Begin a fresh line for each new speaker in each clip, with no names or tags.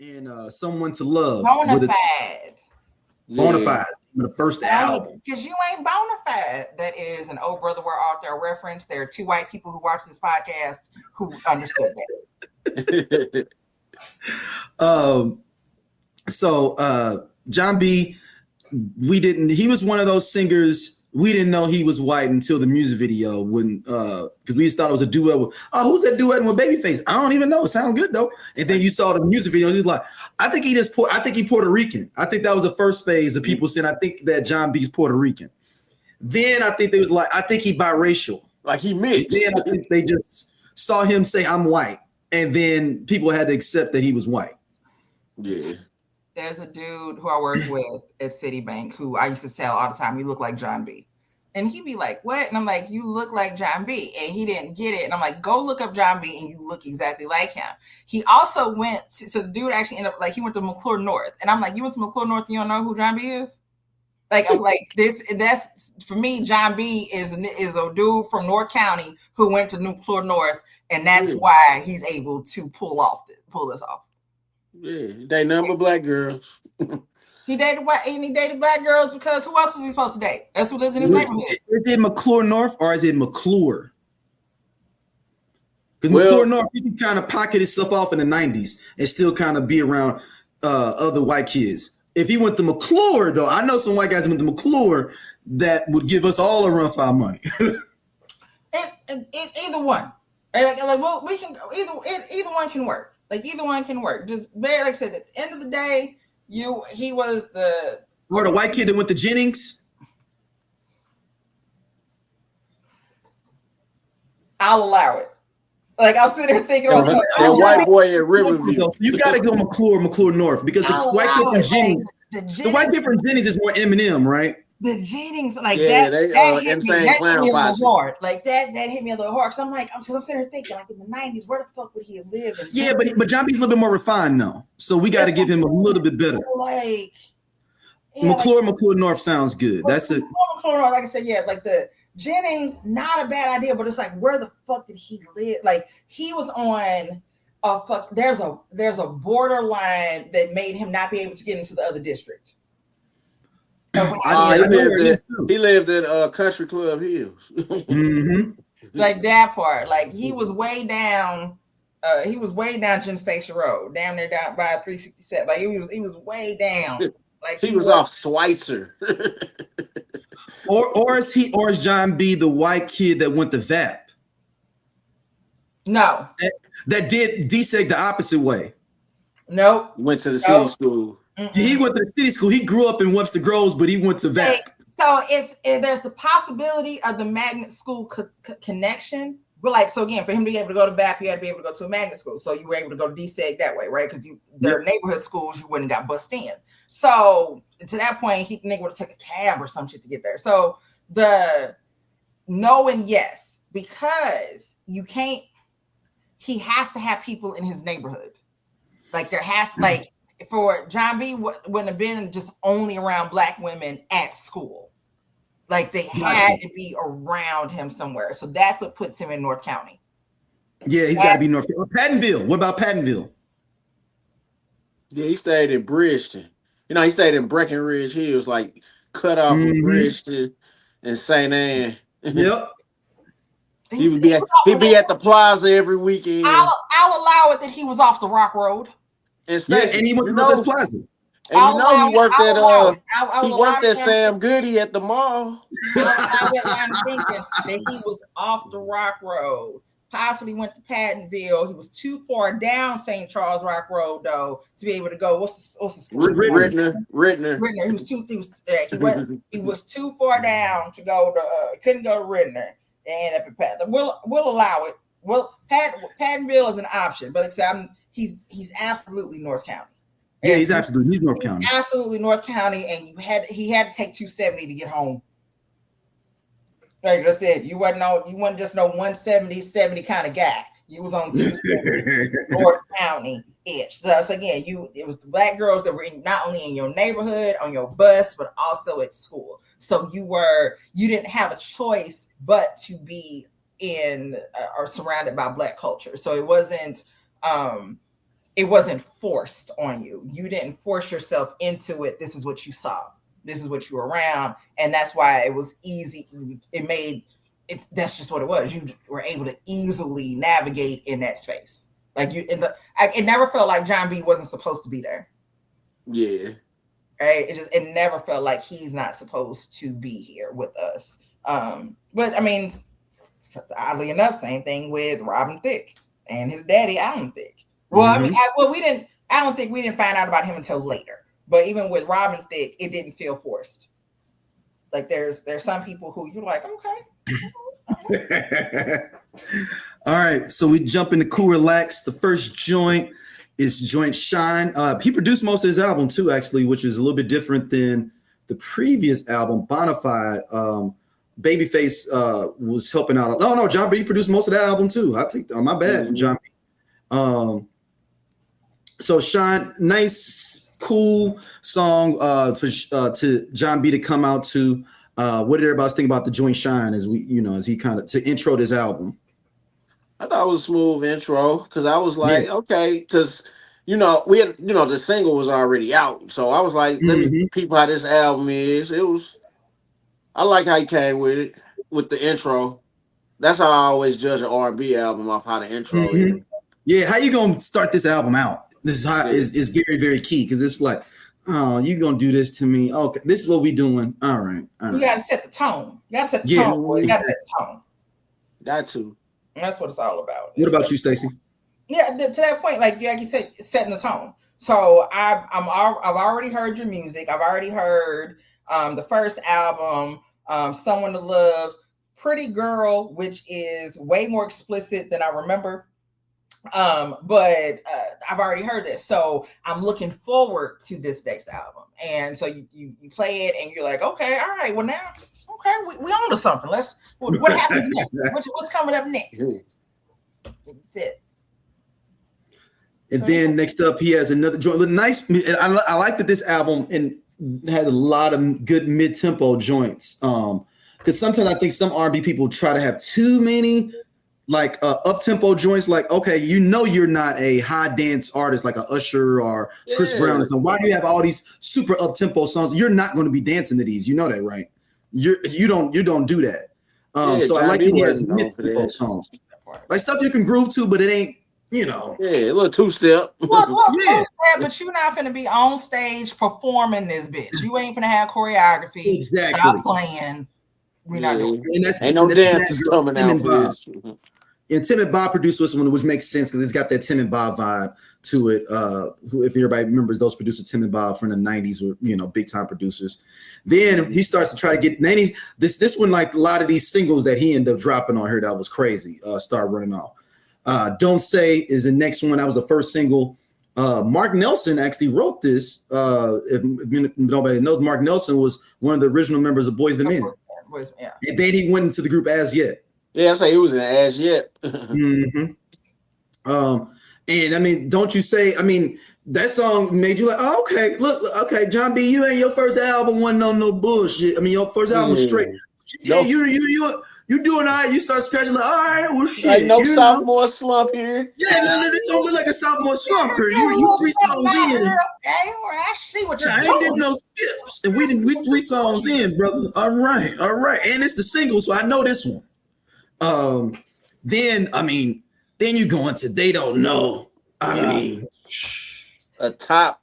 and Someone to Love.
Bonafide.
Bonafide, the first album.
Because you ain't Bonafide. That is an old brother we're out there reference. There are two white people who watch this podcast who understood that.
So Jon B, he was one of those singers. We didn't know he was white until the music video when because we just thought it was a duet with, who's that duet with Babyface? I don't even know. It sounds good though. And then you saw the music video and he's like, I think he Puerto Rican. I think that was the first phase of people saying, I think that Jon B's Puerto Rican. Then I think they was like, I think he biracial.
Like he mixed.
Then I think they just saw him say, I'm white. And then people had to accept that he was white.
Yeah.
There's a dude who I work with at Citibank who I used to tell all the time, you look like Jon B. And he'd be like, what? And I'm like, you look like Jon B. And he didn't get it. And I'm like, go look up Jon B and you look exactly like him. He also so the dude actually ended up, like, he went to McClure North. And I'm like, you went to McClure North, you don't know who Jon B is? Like, I'm like, that's, for me, Jon B is a dude from North County who went to McClure North. And that's why he's able to pull this off.
Yeah, they number black girls.
He dated black girls because who else was he supposed to date? That's who lives in his neighborhood.
Is it McClure North or is it McClure? Because McClure North, he can kind of pocket himself off in the 90s and still kind of be around other white kids. If he went to McClure, though, I know some white guys went to McClure that would give us all a run for our money.
Either one. Well, we can either one can work. Like either one can work. Just very, like I said, at the end of the day, he was the
white kid that went to Jennings.
I'll allow it. Like I'm sitting there thinking,
that white boy at Riverview.
You got to go McClure North because the white kid from Jennings, the white kid from Jennings is more Eminem, right?
The Jennings, like
that
hit me a little hard. Like that hit me a little hard. So I'm like, I'm sitting here thinking, like in the 90s, where the fuck would he have lived?
Yeah, but Jon B's a little bit more refined now. So we got to give him a little bit better.
Like
McClure North sounds good. That's it.
McClure North, like I said, like the Jennings, not a bad idea, but it's like, where the fuck did he live? Like he was on there's a borderline that made him not be able to get into the other district.
He lived in Country Club Hills.
Like that part. Like he was way down. He was way down Gym Station Road, down by 367. Like he was way down. Like
he was off Schweitzer.
or is Jon B the white kid that went to VAP?
No.
That did DSEG the opposite way.
Nope.
Went to the city school.
Mm-mm. He went to the city school. He grew up in Webster Groves, but he went to VAP.
So there's the possibility of the magnet school connection. But like, so again, for him to be able to go to VAP, you had to be able to go to a magnet school. So you were able to go to DSEG that way, right? Because their neighborhood schools, you wouldn't got bussed in. So to that point, nigga would have took a cab or some shit to get there. So the no and yes, because you can't, he has to have people in his neighborhood. Like there has like, for Jon B wouldn't have been just only around black women at school. Like they had to be around him somewhere. So that's what puts him in North County.
Yeah, he's got to be North County. Pattonville. What about Pattonville?
Yeah, he stayed in Bridgeton. You know, he stayed in Breckenridge Hills, like cut off from Bridgeton and St. Anne.
Yep.
He'd be at the plaza every weekend.
I'll allow it that he was off the Rock Road.
And
he went to this plaza.
And he worked at Sam Goody at the mall.
I'm thinking that he was off the Rock Road. Possibly went to Pattonville. He was too far down St. Charles Rock Road though to be able to go. What's the school? Rittner. He was too far down to go to. Couldn't go to Rittner and up at Patton. We'll allow it. Well, Pattonville is an option, but he's absolutely North County.
Yeah, he's North County.
Absolutely North County, and he had to take 270 to get home. Like I said, you wasn't just no 170 kind of guy. You was on 270 North County-ish. So again, it was the black girls that were not only in your neighborhood, on your bus, but also at school. So you didn't have a choice but to be in or surrounded by black culture. So it wasn't it wasn't forced on you. You didn't force yourself into it. This is what you saw. This is what you were around. And that's why it was easy. It made it, that's just what it was. You were able to easily navigate in that space. Like it never felt like Jon B wasn't supposed to be there.
Yeah.
Right. It never felt like he's not supposed to be here with us. But I mean, oddly enough, same thing with Robin Thicke and his daddy, Alan Thicke. Well, I mean, I don't think we didn't find out about him until later. But even with Robin Thicke, it didn't feel forced. Like there's some people who you're like, okay.
All right, so we jump into Cool Relax. The first joint is joint Shine. He produced most of his album too, actually, which is a little bit different than the previous album, Bonafide. Babyface was helping out. No, Jon B produced most of that album too. I take my bad, Jon B. So Shine, nice, cool song to Jon B to come out to. What did everybody think about the joint Shine as he kind of to intro this album?
I thought it was a smooth intro because I was like, okay, because we had the single was already out, so I was like, let me peep how this album is. I like how he came with it with the intro. That's how I always judge an R&B album off how the intro is.
Yeah, how you gonna start this album out? This is how is very, very key because it's like, oh, you gonna do this to me? Okay, this is what we doing. All right.
You gotta set the tone. You gotta set the tone. Boy. You gotta set the tone.
Got to.
And that's what it's all about.
What about you, Stacey?
Yeah, to that point, like you said, setting the tone. So I've already heard your music. I've already heard the first album, Someone to Love, Pretty Girl, which is way more explicit than I remember. But I've already heard this, so I'm looking forward to this next album. And so you play it, and you're like, okay, all right, well now, okay, we on to something. What happens next? What's coming up next? That's it.
And then next up, he has another joint with nice. I like that this album had a lot of good mid-tempo joints. Because sometimes I think some R&B people try to have too many like up-tempo joints. Like, okay, you're not a high dance artist like a Usher or Chris Brown or something. Why do you have all these super up-tempo songs? You're not going to be dancing to these. You know that, right? You don't do that. So I like that he has mid-tempo songs, like stuff you can groove to, but it ain't. A
little two-step.
Two-step, but you're not finna be on stage performing this bitch. You ain't finna have choreography.
Exactly.
Stop playing. We're not doing it.
Ain't no dances coming out for this.
And Tim and Bob produced this one, which makes sense because it's got that Tim and Bob vibe to it. If everybody remembers, those producers, Tim and Bob from the 90s were, big time producers. Then he starts to try to get this one, like a lot of these singles that he ended up dropping on here that was crazy, start running off. Don't Say is the next one. That was the first single. Mark Nelson actually wrote this. If nobody knows, Mark Nelson was one of the original members of Boyz II Men. And then he went into the group As Yet.
Yeah, I say he was in As Yet.
And I mean, don't you say? I mean, that song made you like, oh, okay, look, okay, Jon B, you ain't your first album wasn't on no bullshit. I mean, your first album was straight. Yeah, you doing all right. You start scratching like, all right, well, shit.
Like no sophomore slump here.
Yeah, no, this don't look like a sophomore slump here. You 3 songs in.
I see what you're
doing. I ain't getting no skips. And we 3 songs in, brother. All right. And it's the single, so I know this one. Then you go into They Don't Know. I mean,
a top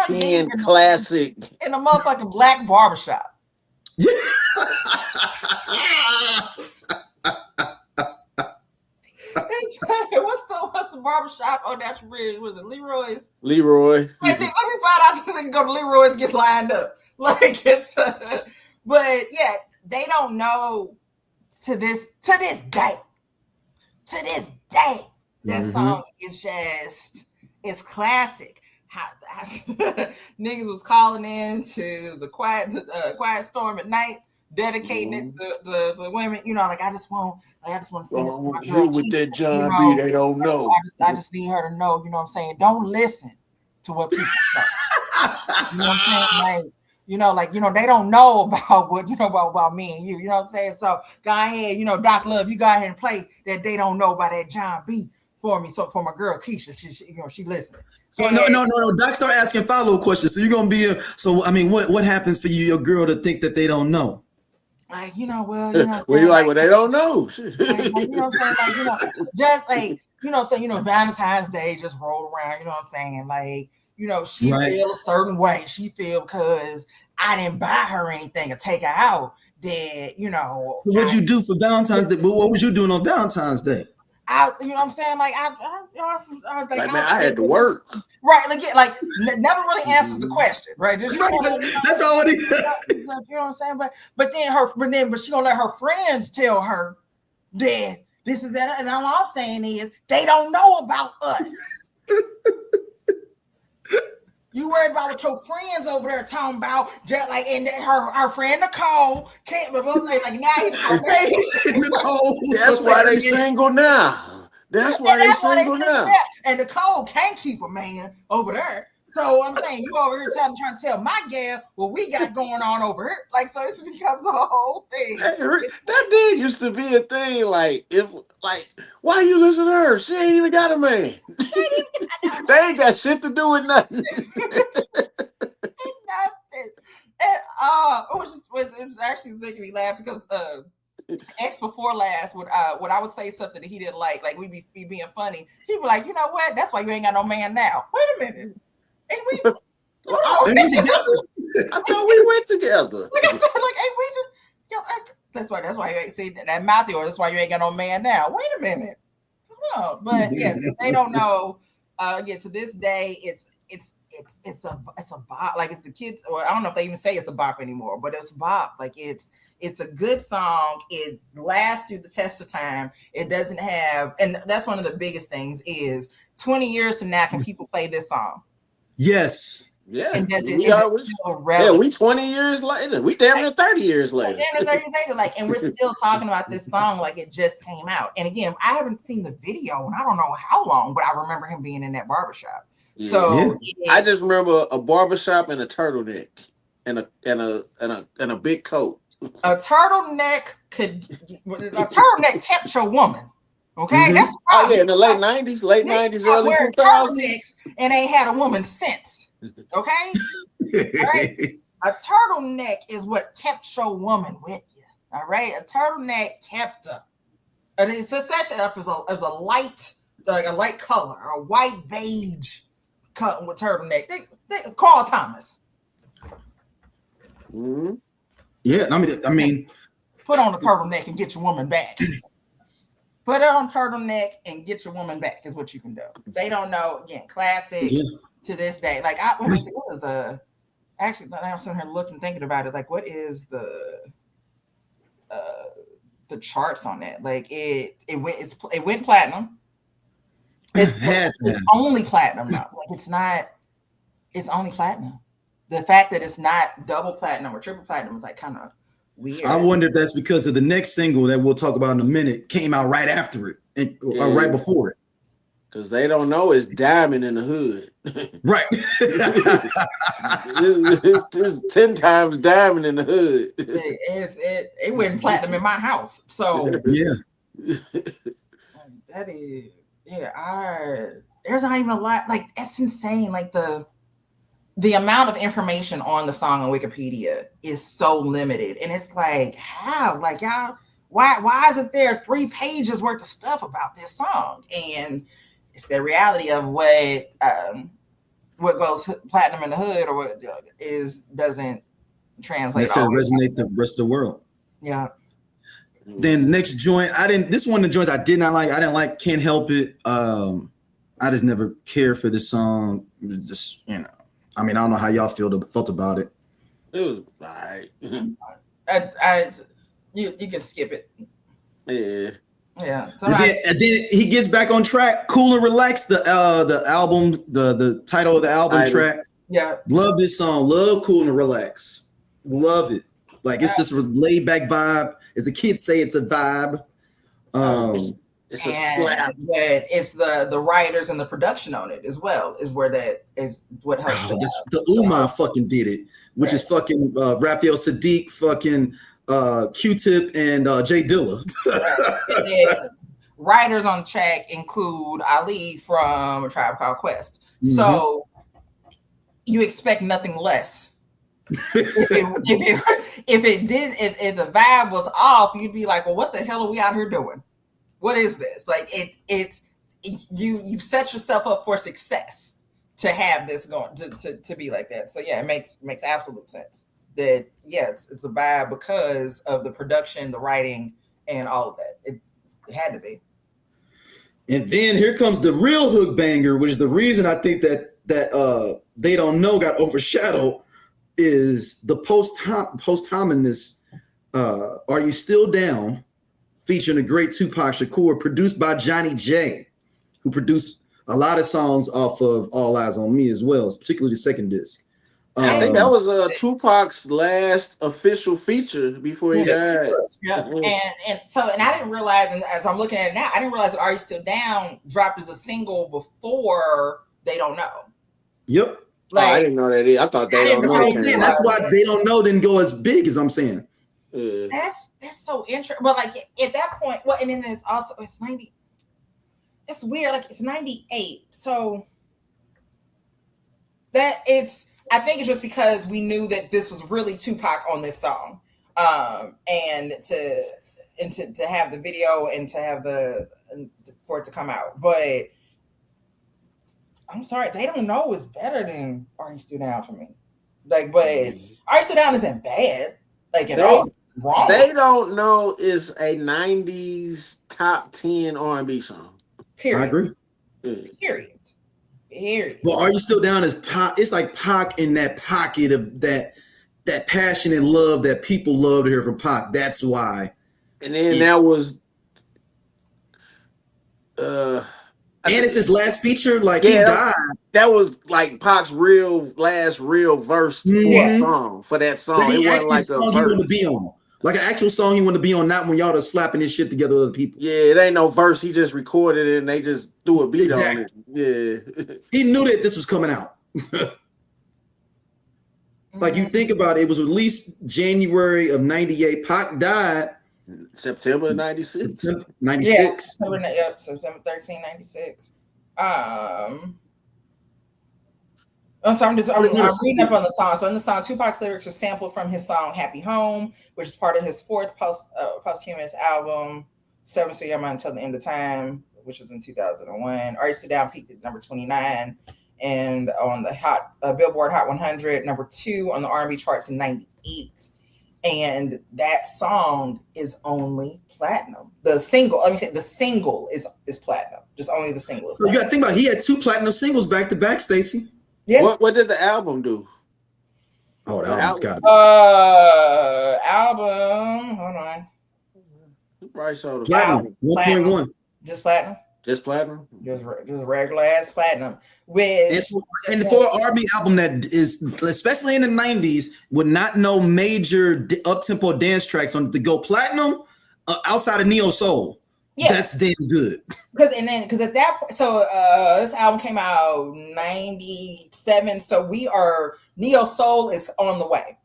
10 classic
in a motherfucking black barbershop.
Yeah.
What's the barbershop on that bridge? Was it Leroy's?
Leroy.
Let me find out so can go to Leroy's, get lined up. Like it's but yeah, They Don't Know to this day. That song is it's classic. How niggas was calling in to the quiet storm at night, dedicating it to women. Like I just want to sing this to my girl.
With that Jon B, they don't know.
I just need her to know. You know what I'm saying? Don't listen to what people say. You know what I'm saying? They don't know about what about me and you. You know what I'm saying? So go ahead, Doc Love, you go ahead and play that They Don't Know by that Jon B for me. So for my girl Keisha, she listening.
So no. Doc start asking follow-up questions. So you're gonna be so. I mean, what happens for you, your girl, to think that they don't know?
Like, well,
well, you're like, well, they don't know.
Like, you know what I'm saying? Like, just like, Valentine's Day just rolled around. You know what I'm saying? Like, she feel a certain way. She feel because I didn't buy her anything or take her out. That
What'd you do for Valentine's Day? But what was you doing on Valentine's Day?
You know what I'm saying? Like,
I had to work.
Right, never really answers the question, right?
That's all it is.
You know what I'm saying? But she gonna let her friends tell her that this is that, and all I'm saying is they don't know about us. You worried about what your friends over there talking about, just like, and her friend Nicole can't remember, like now
Nicole.
That's why they single now. That's why they single now.
And Nicole can't keep a man over there. So I'm saying you over here trying to tell my gal what we got going on over here. Like, so it becomes a whole thing.
That did used to be a thing. Like, why you listen to her? She ain't even got a man. They ain't got shit to do with nothing.
Nothing. And it was actually making me laugh because X before last when I would say something that he didn't like we be being funny, he'd be like, you know what? That's why you ain't got no man now. Wait a minute. Ain't we?
I thought we went together.
That's why you ain't seen that mouth yours. That's why you ain't got no man now. Wait a minute. But yeah, they don't know. To this day, it's a bop. Like, it's the kids, or I don't know if they even say it's a bop anymore, but it's a bop. Like, it's a good song. It lasts through the test of time. It doesn't have, and that's one of the biggest things is 20 years from now, can people play this song?
Yes.
Yeah.
And
we 20 years later. We damn near 30 years later.
And we're still talking about this song like it just came out. And again, I haven't seen the video and I don't know how long, but I remember him being in that barbershop.
Yeah.
So
I just remember a barbershop and a turtleneck and a big coat.
A turtleneck kept your woman. Okay, mm-hmm. That's the problem.
Oh yeah, in the late 90s, early 2000s,
and ain't had a woman since. Okay, right? A turtleneck is what kept your woman with you. All right, a turtleneck kept her, and it's essentially as a light, like a light color, a white beige cut with turtleneck. Carl Thomas.
Mm-hmm.
Yeah, I mean,
put on a turtleneck and get your woman back. Put it on turtleneck and get your woman back is what you can do. They don't know. Again, classic to this day. Like, what is the actually? I'm sitting here looking, thinking about it. Like, what is the charts on that? Like, it went platinum. It's only platinum now. Like, it's not. It's only platinum. The fact that it's not double platinum or triple platinum is like kind of weird.
I wonder if that's because of the next single that we'll talk about in a minute came out right after it, or right before it.
Because they don't know it's diamond in the hood.
Right.
It's
10 times diamond in the hood.
It went platinum in my house. So
yeah.
That is, there's not even a lot. Like, that's insane. Like, the amount of information on the song on Wikipedia is so limited. And it's like, how? Like, y'all, why isn't there 3 pages worth of stuff about this song? And it's the reality of what goes platinum in the hood or what doesn't translate.
It resonate the rest of the world.
Yeah.
Then next joint, this one of the joints I did not like. I didn't like Can't Help It. I just never cared for this song. Just, I mean, I don't know how y'all felt about it.
It was all right.
You can skip it.
Yeah.
Yeah.
And then he gets back on track. Cool and Relax, the album, the title of the album track.
Yeah.
Love this song. Love Cool and Relax. Love it. Like, it's just a laid back vibe. As the kids say, it's a vibe.
It's a slap.
It's the writers and the production on it as well is where that is what helps.
The Umar fucking did it, which is fucking Raphael Sadiq, fucking Q-Tip, and Jay Dilla.
writers on the track include Ali from A Tribe Called Quest. So you expect nothing less. If the vibe was off, you'd be like, well, what the hell are we out here doing? What is this? Like you've set yourself up for success to have this going to be like that. So yeah, it makes absolute sense that it's a vibe because of the production, the writing, and all of that. It had to be.
And then here comes the real hook banger, which is the reason I think that They Don't Know got overshadowed, is the posthumous Are You Still Down, featuring the great Tupac Shakur, produced by Johnny J, who produced a lot of songs off of All Eyes on Me as well, particularly the second disc.
I think that was Tupac's last official feature before he died.
Yeah, and I didn't realize, and as I'm looking at it now, I didn't realize that Are You Still Down dropped as a single before They Don't Know.
Yep.
Like, I didn't know that either. I thought They Don't Know.
That's why They Don't Know didn't go as big as I'm saying.
That's so interesting. But like at that point, well, and then there's also it's 90. It's weird, like it's 98. So that I think it's just because we knew that this was really Tupac on this song. And to have the video and to have for it to come out. But I'm sorry, They Don't Know is better than Are You Still Down for me. Like, but Are You Still Down isn't bad. Like at all. Wrong.
They Don't Know is a 90s top 10 R&B song.
Period.
I agree.
Period.
But Are You Still Down is Pac? It's like Pac in that pocket of that passion and love that people love to hear from Pac. That's why.
And then that was
and it's his last feature. Like he died.
That was like Pac's last real verse for a song. For that song, it wasn't like a
song he wanted to be on. Like an actual song he wanted to be on, not when y'all are slapping this shit together with other people.
Yeah, it ain't no verse. He just recorded it and they just threw a beat on it. Yeah.
He knew that this was coming out. Like you think about it, it was released January of 98. Pac died
September 96.
96.
Yeah, September 13, 96. I'm reading up on the song. So in the song, Tupac's lyrics are sampled from his song "Happy Home," which is part of his fourth posthumous album, "7 So Your Mind Until the End of Time," which was in 2001. Are You Still Down peaked at number 29, and on the Billboard Hot 100, number 2 on the R&B charts in 98. And that song is only platinum. The single is platinum. Just only the single is platinum.
You got to think about it. He had 2 platinum singles back to back, Stacey.
Yeah.
What did the album do?
Oh, the album's got to be.
Album. Hold on.
Right, so
platinum. 1.1.
Just platinum.
Just platinum.
Just regular ass platinum. And
for an R&B album that is, especially in the 90s, would not know major up-tempo dance tracks on to go platinum outside of neo soul. Yeah. That's damn good.
Because at that point, so this album came out 97. So neo soul is on the way.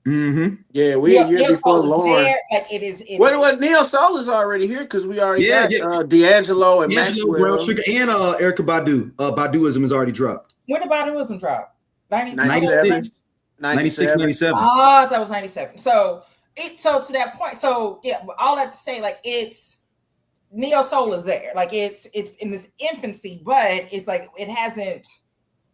Mm-hmm.
Yeah, we a year before Lauren.
Like it is.
What neo soul is already here because we already got D'Angelo and Maxwell
and Erykah Badu. Baduism is already dropped.
When did Baduism drop?
96, 97.
Oh, I thought it was 97. So to that point. So yeah, all that to say, like it's neo soul is there. Like it's in this infancy, but it's like it hasn't.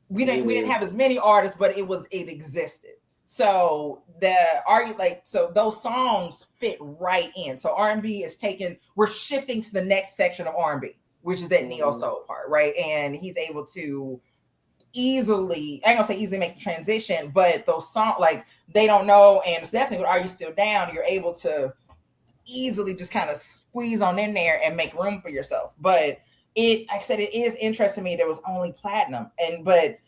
We didn't have as many artists, but it existed. So those songs fit right in. So R&B is we're shifting to the next section of R&B, which is that neo soul part, right? And he's able to easily, I ain't gonna say easily make the transition, but those songs like They Don't Know, and it's definitely with Are You Still Down, you're able to easily just kind of squeeze on in there and make room for yourself. But like I said, it is interesting to me there was only platinum, but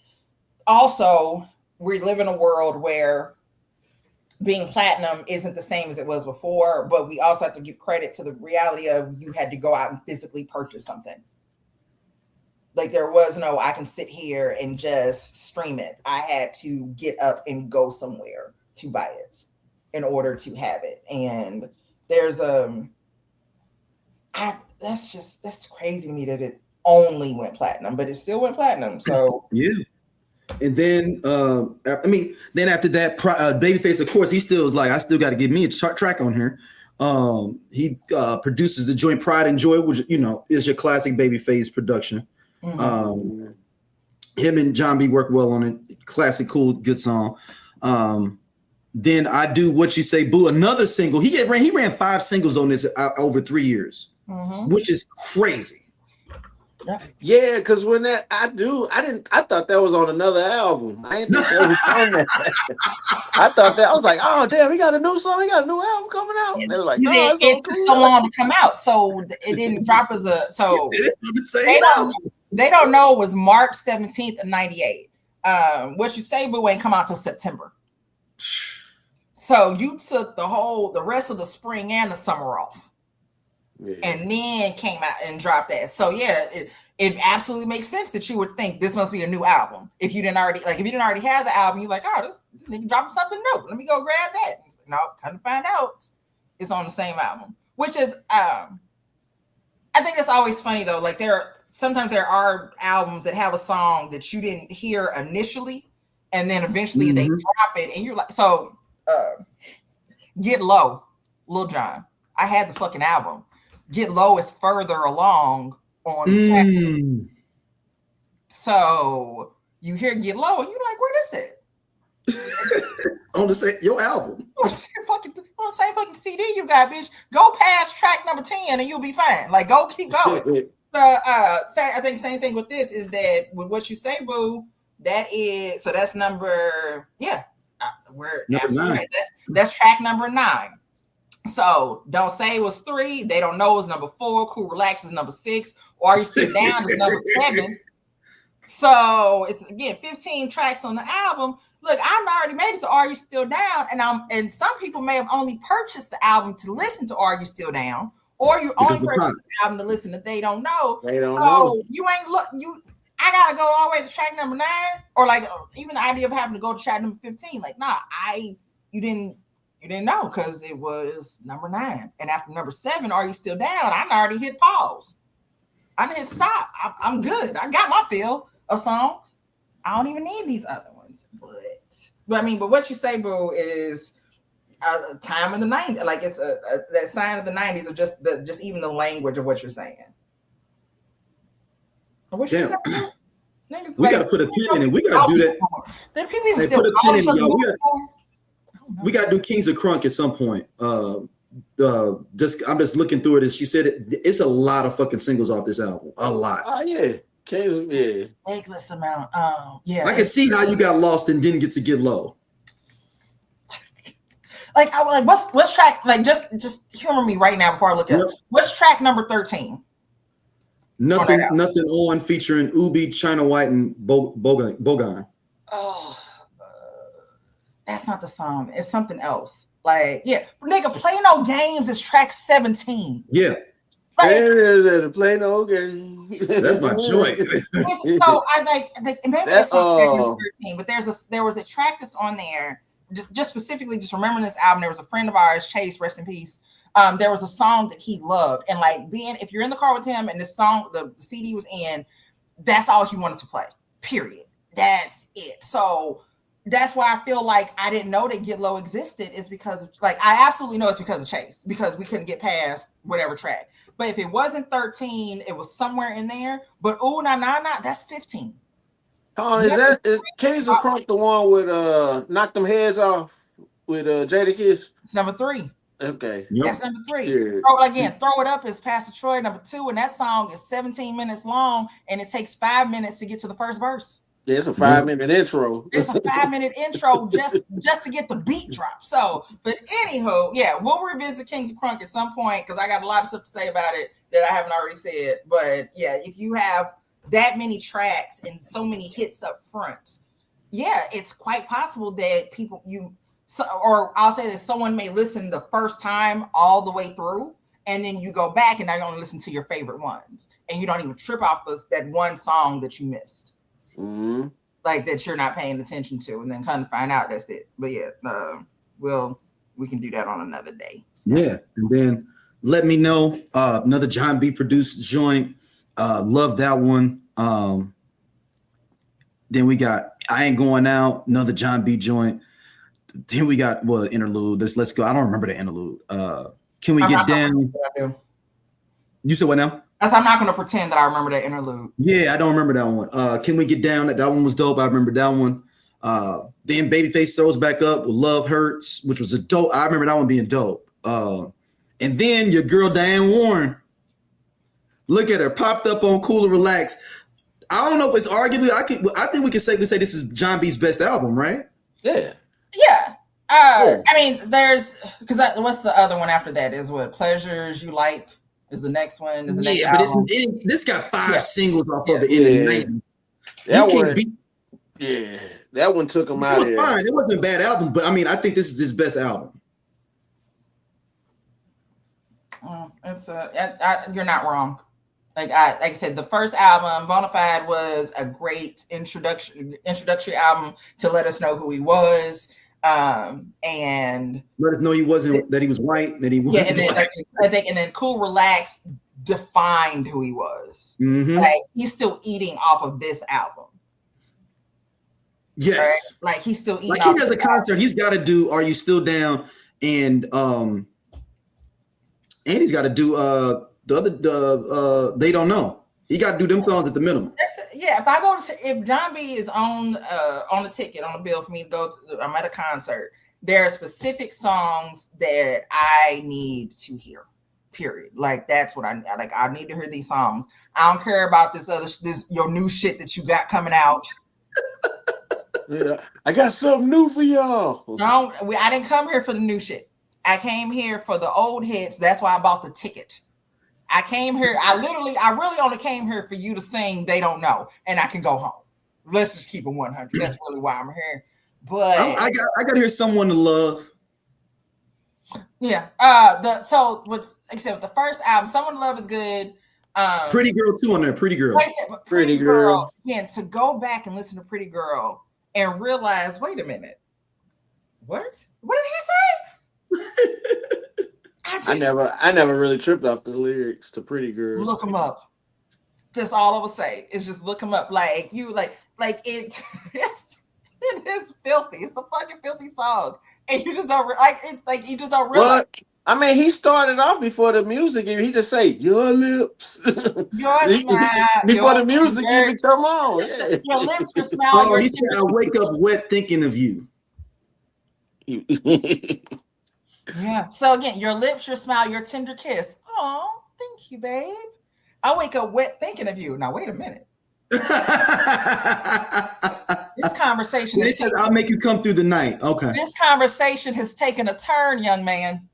also we live in a world where being platinum isn't the same as it was before, but we also have to give credit to the reality of you had to go out and physically purchase something. Like there was no, I can sit here and just stream it. I had to get up and go somewhere to buy it in order to have it. And there's That's crazy to me that it only went platinum, but it still went platinum. So
yeah. And then, then after that, Babyface, of course, he still is like, I still got to give me a track on here. He produces the joint Pride and Joy, which, is your classic Babyface production.
mm-hmm.
Him and Jon B work well on it. Classic, cool, good song. Then I Do What You Say, Boo, another single. He ran 5 singles on this over 3 years, which is crazy.
Yeah, because when I thought that was on another album. I didn't think that was on that. I thought that, I was like, oh damn, he got a new song, he got a new album coming out. And they were like, no,
it took so long to come out, so it didn't drop as a they don't know it was March 17th of 98. What You Say, Boo ain't come out till September. So you took the rest of the spring and the summer off. Yeah. And then came out and dropped that. So yeah, it absolutely makes sense that you would think this must be a new album. If you didn't already have the album, you're like, oh, this nigga dropping something new. Let me go grab that. No, kind of find out it's on the same album. Which is I think it's always funny though. Like sometimes there are albums that have a song that you didn't hear initially, and then eventually they drop it, and you're like, so Get Low, Lil Jon. I had the fucking album. Get Low is further along on the track. So you hear Get Low and you're like, where is it?
On the same your album.
On the same fucking CD you got, bitch. Go past track number 10 and you'll be fine. Like, go keep going. So I think same thing with this is that with What You Say, Boo, that's number we're number 9. Right. That's track number 9. So Don't Say It was 3. They Don't Know is number 4. Cool Relax is number 6. Or Are You Still Down is number 7. So it's again 15 tracks on the album. Look, I've already made it to Are You Still Down, and some people may have only purchased the album to listen to Are You Still Down, or you only purchased the album to listen to They Don't Know.
They don't know.
You ain't I gotta go all the way to track number 9, or like even the idea of having to go to track number 15. Like, nah, you didn't know because it was number 9, and after number 7, Are You Still Down? I already hit pause. I didn't hit stop. I'm good. I got my fill of songs. I don't even need these other ones. But What You Say, Boo, is a time in the 90s. Like it's that sign of the 90s of just even the language of what you're saying. What you saying?
We got to put a pin in it. We got to do that.
Then people even still put a pin in it, y'all.
We got to do Kings of Crunk at some point. I'm just looking through it, and she said it's a lot of fucking singles off this album. A lot.
Oh yeah, Kings of
ridiculous amount. Yeah.
I can see how you got lost and didn't get to Get Low.
What's track? Like just humor me right now before I look at it. What's track number 13?
Nothing on featuring Ubi, China White, and Bogan.
Oh, that's not the song. It's something else. Like, yeah, nigga, Play No Games is track 17.
Yeah.
Play No Games.
That's my joint.
So I like maybe it's 13, but there was a track that's on there. Just specifically, just remembering this album. There was a friend of ours, Chase, rest in peace. There was a song that he loved, and like if you're in the car with him and this song, the CD was in, that's all he wanted to play. Period. That's it. So that's why I feel like I didn't know that Get Low existed, is because I absolutely know it's because of Chase, because we couldn't get past whatever track. But if it wasn't 13, it was somewhere in there. But Ooh Na Na Na, that's 15.
Oh, is Kings of Crunk the one with Knock Them Heads Off with Jadakiss?
It's number 3.
Okay.
That's number 3.
Yeah.
Throw It Up is Pastor Troy, number 2, and that song is 17 minutes long, and it takes 5 minutes to get to the first verse.
Yeah, it's a 5-minute intro.
It's a 5-minute intro just to get the beat drop. So, but anywho, yeah, we'll revisit Kings of Crunk at some point because I got a lot of stuff to say about it that I haven't already said. But yeah, if you have that many tracks and so many hits up front, yeah, it's quite possible that or I'll say that someone may listen the first time all the way through, and then you go back and now you only listen to your favorite ones, and you don't even trip off that one song that you missed.
Mm-hmm.
Like that you're not paying attention to, and then kind of find out that's it. But yeah, we can do that on another day.
Yeah, and then Let Me Know, another Jon B produced joint. Love that one. Then we got I Ain't Going Out, another Jon B joint. Then we got interlude. Let's go. I don't remember the interlude. Can we get down? You said what now?
I'm not gonna pretend that I remember that interlude.
Yeah, I don't remember that one. Can we get down? That one was dope. I remember that one. Then Babyface throws back up with Love Hurts, which was a dope. I remember that one being dope. And then your girl Diane Warren. Look at her, popped up on Cool and Relax. I don't know if it's arguably. I think we can safely say this is Jon B's best album, right?
Yeah.
Yeah. I mean, there's because what's the other one after that? Is what Pleasures You Like is the next one. Is the next album.
But this got 5 singles off of it in the 90s.
That one took him out of there.
Fine. It wasn't a bad album, but I mean, I think this is his best album.
You're not wrong. Like I said, the first album, Bonafide, was a great introductory album to let us know who he was, and
let us know he was white, that he wasn't.
Yeah, and then I think, and then Cool Relax defined who he was.
Mm-hmm.
Like he's still eating off of this album.
Yes,
right? Like he's still eating.
Like he does a concert, he's got to do "Are You Still Down?" and he's got to do They Don't Know. He got to do them songs at the minimum.
If Jon B is on the ticket, on the bill for me to go to, I'm at a concert, there are specific songs that I need to hear. Period. Like that's what I like. I need to hear these songs. I don't care about this your new shit that you got coming out.
Yeah, I got something new for y'all.
No, I didn't come here for the new shit. I came here for the old hits. That's why I bought the ticket. I came here. I really only came here for you to sing "They Don't Know," and I can go home. Let's just keep it 100. That's really why I'm here. But
I got to hear "Someone to Love."
Yeah. What's except the first album, "Someone to Love" is good.
Pretty Girl too on there. Pretty Girl.
Pretty Girl. Again, to go back and listen to Pretty Girl and realize, wait a minute, what did he say?
I never really tripped off the lyrics to Pretty Girl.
Look them up. Just all I would say is just look them up. Like you like it. It is filthy. It's a fucking filthy song, and you just don't like it. Like you just don't realize.
But, I mean, he started off before the music. He just say your lips.
Your smile.
Before the music even come on.
Yeah. Your lips, your smile.
He said, "I wake up wet thinking of you."
Yeah. So again, your lips, your smile, your tender kiss. Oh, thank you, babe. I wake up wet thinking of you. Now wait a minute. This conversation.
They said, "I'll make you come through the night." Okay.
This conversation has taken a turn, young man.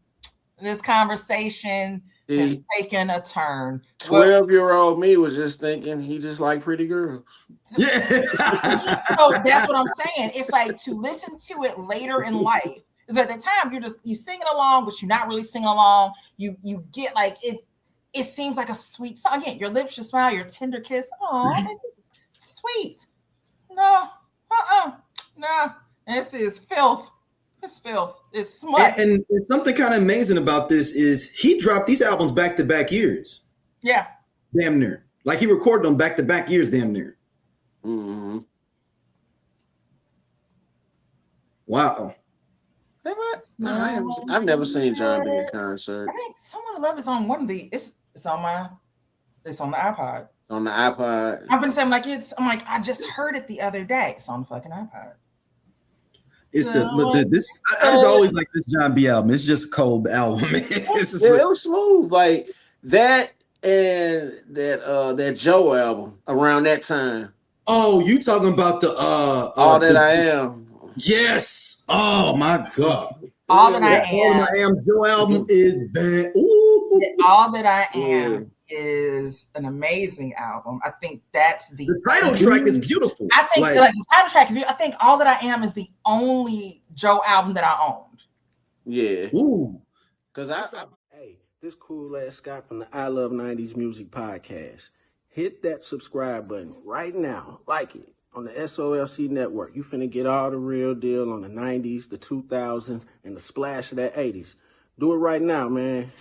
This conversation has taken a turn.
12-year-old me was just thinking he just like pretty girls.
Yeah.
So that's what I'm saying. It's like to listen to it later in life. Is at the time you singing along, but you're not really singing along. You get like it. It seems like a sweet song. Again, your lips, your smile, your tender kiss. Oh, sweet. No, no. This is filth. It's filth. It's smut.
And something kind of amazing about this is he dropped these albums back-to-back years.
Yeah.
Damn near. Like he recorded them back-to-back years, damn near.
Mm-hmm.
Wow.
No, I've never seen Jon B in concert.
I think "Someone to Love" is on one of the. It's on the iPod.
On the iPod.
I've been saying I just heard it the other day. It's on the fucking iPod.
It's I just always like this Jon B album. It's just a cold album.
It was smooth. Like that and that Joe album around that time.
Oh, you talking about the
All That I Am.
Yes. Oh my God.
All That I
Am. Joe album is bad. Ooh.
All That I Am is an amazing album. I think that's the
title track is beautiful.
I think the title track is beautiful. I think All That I Am is the only Joe album that I owned.
Yeah.
Ooh.
Because hey, this cool ass Scott from the I Love 90s Music Podcast. Hit that subscribe button right now. Like it. On the SOLC Network, you finna get all the real deal on the 90s, the 2000s, and the splash of that 80s. Do it right now, man.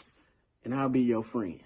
and I'll be your friend.